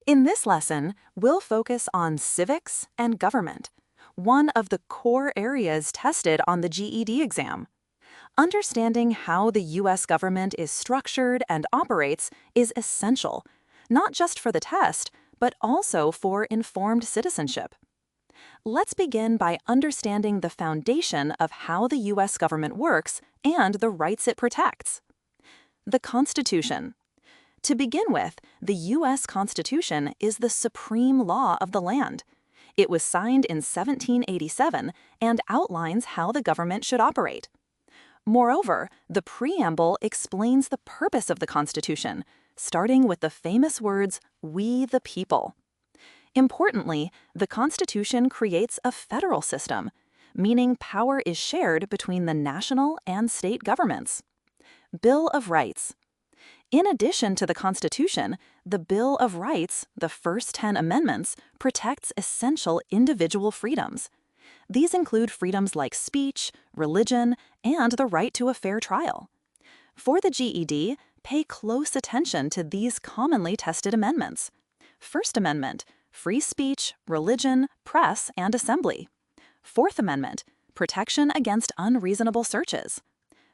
In this lesson, we'll focus on civics and government, one of the core areas tested on the GED exam. Understanding how the U.S. government is structured and operates is essential, not just for the test, but also for informed citizenship. Let's begin by understanding the foundation of how the U.S. government works and the rights it protects. The Constitution. To begin with, the U.S. Constitution is the supreme law of the land. It was signed in 1787 and outlines how the government should operate. Moreover, the preamble explains the purpose of the Constitution, starting with the famous words, "We the people." Importantly, the Constitution creates a federal system, meaning power is shared between the national and state governments. Bill of Rights. In addition to the Constitution, the Bill of Rights, the first 10 amendments, protects essential individual freedoms. These include freedoms like speech, religion, and the right to a fair trial. For the GED, pay close attention to these commonly tested amendments. First Amendment, free speech, religion, press, and assembly. Fourth Amendment, protection against unreasonable searches.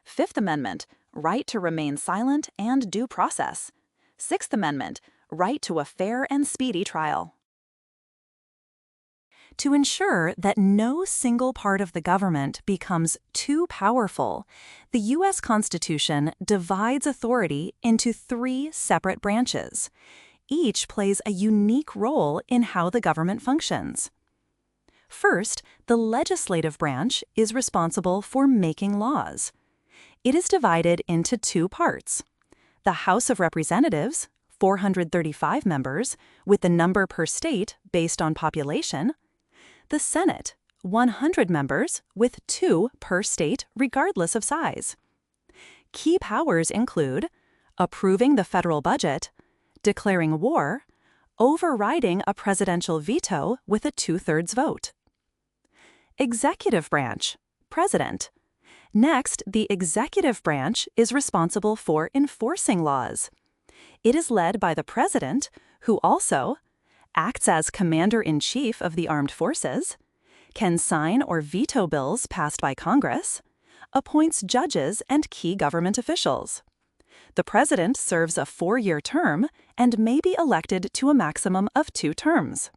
Fifth Amendment, right to remain silent and due process. Sixth Amendment, right to a fair and speedy trial. To ensure that no single part of the government becomes too powerful, the U.S. Constitution divides authority into 3 separate branches. Each plays a unique role in how the government functions. First, the legislative branch is responsible for making laws. It is divided into 2 parts. The House of Representatives, 435 members, with the number per state based on population. The Senate, 100 members, with 2 per state regardless of size. Key powers include approving the federal budget, declaring war, overriding a presidential veto with a 2/3 vote. Executive branch, President. Next, the executive branch is responsible for enforcing laws. It is led by the President, who also acts as Commander-in-Chief of the Armed Forces, can sign or veto bills passed by Congress, appoints judges and key government officials. The President serves a 4-year term and may be elected to a maximum of 2 terms.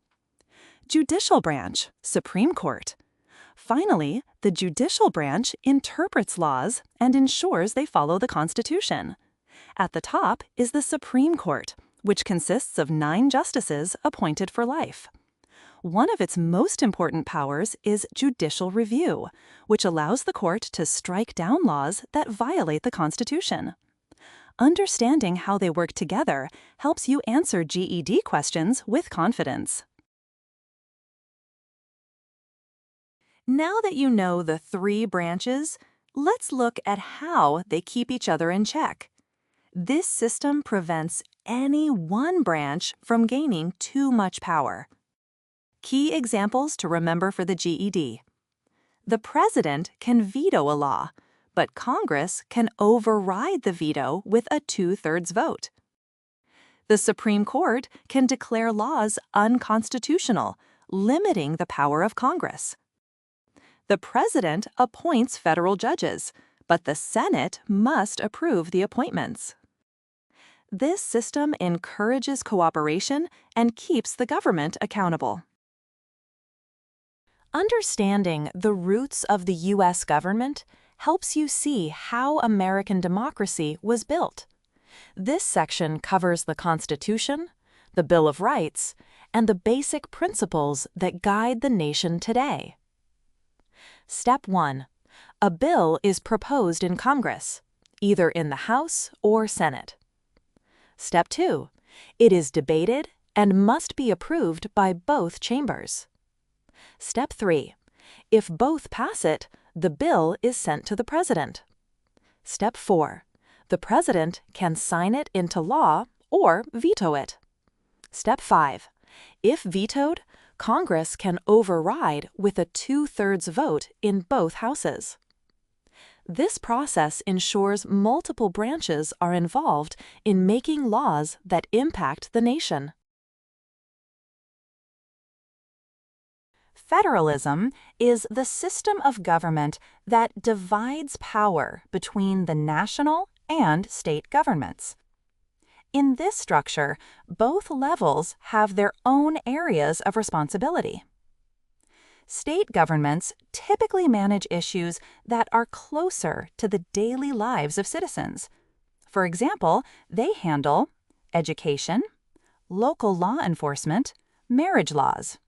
Judicial branch, Supreme Court. Finally, the judicial branch interprets laws and ensures they follow the Constitution. At the top is the Supreme Court, which consists of 9 justices appointed for life. One of its most important powers is judicial review, which allows the court to strike down laws that violate the Constitution. Understanding how they work together helps you answer GED questions with confidence. Now that you know the 3 branches, let's look at how they keep each other in check. This system prevents any one branch from gaining too much power. Key examples to remember for the GED. The President can veto a law, but Congress can override the veto with a 2/3 vote. The Supreme Court can declare laws unconstitutional, limiting the power of Congress. The President appoints federal judges, but the Senate must approve the appointments. This system encourages cooperation and keeps the government accountable. Understanding the roots of the U.S. government helps you see how American democracy was built. This section covers the Constitution, the Bill of Rights, and the basic principles that guide the nation today. Step 1. A bill is proposed in Congress, either in the House or Senate. Step 2. It is debated and must be approved by both chambers. Step 3. If both pass it, the bill is sent to the President. Step 4. The President can sign it into law or veto it. Step 5. If vetoed, Congress can override with a 2/3 vote in both houses. This process ensures multiple branches are involved in making laws that impact the nation. Federalism is the system of government that divides power between the national and state governments. In this structure, both levels have their own areas of responsibility. State governments typically manage issues that are closer to the daily lives of citizens. For example, they handle education, local law enforcement, marriage laws.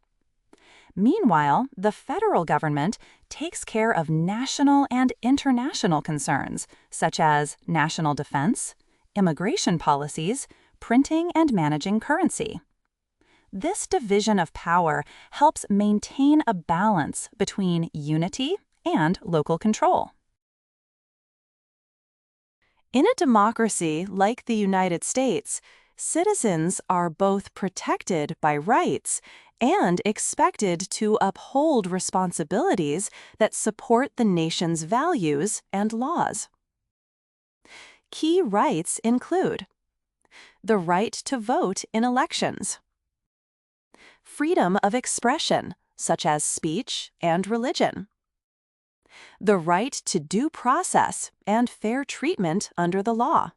Meanwhile, the federal government takes care of national and international concerns, such as national defense, immigration policies, printing and managing currency. This division of power helps maintain a balance between unity and local control. In a democracy like the United States, citizens are both protected by rights and expected to uphold responsibilities that support the nation's values and laws. Key rights include the right to vote in elections, freedom of expression, such as speech and religion, the right to due process and fair treatment under the law.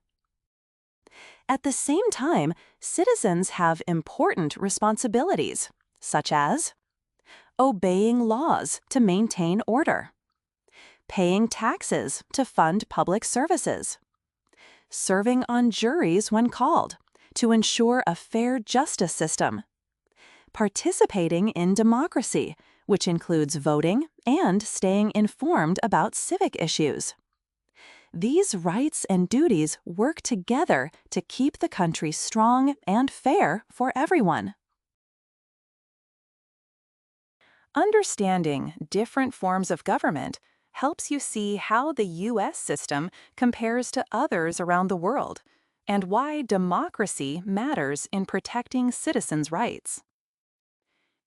At the same time, citizens have important responsibilities, such as obeying laws to maintain order, paying taxes to fund public services, serving on juries when called to ensure a fair justice system, participating in democracy, which includes voting and staying informed about civic issues. These rights and duties work together to keep the country strong and fair for everyone. Understanding different forms of government helps you see how the U.S. system compares to others around the world and why democracy matters in protecting citizens' rights.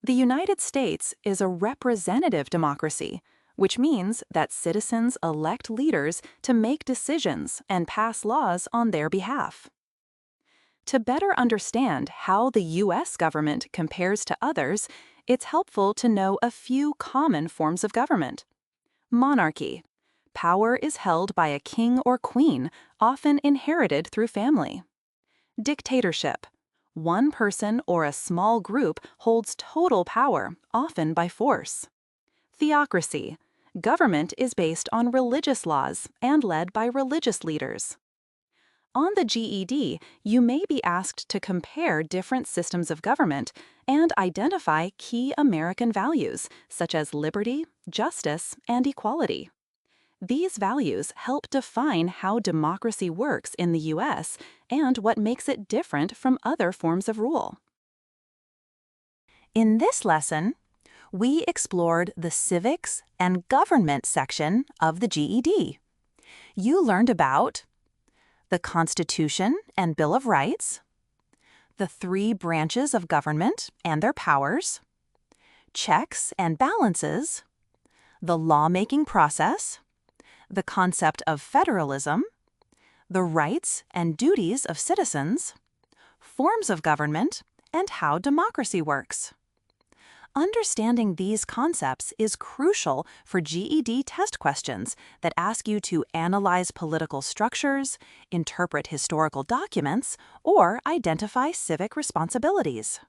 The United States is a representative democracy, which means that citizens elect leaders to make decisions and pass laws on their behalf. To better understand how the U.S. government compares to others, it's helpful to know a few common forms of government. Monarchy. Power is held by a king or queen, often inherited through family. Dictatorship. One person or a small group holds total power, often by force. Theocracy. Government is based on religious laws and led by religious leaders. On the GED, you may be asked to compare different systems of government and identify key American values, such as liberty, justice, and equality. These values help define how democracy works in the U.S. and what makes it different from other forms of rule. In this lesson, we explored the Civics and Government section of the GED. You learned about the Constitution and Bill of Rights, the three branches of government and their powers, checks and balances, the lawmaking process, the concept of federalism, the rights and duties of citizens, forms of government, and how democracy works. Understanding these concepts is crucial for GED test questions that ask you to analyze political structures, interpret historical documents, or identify civic responsibilities.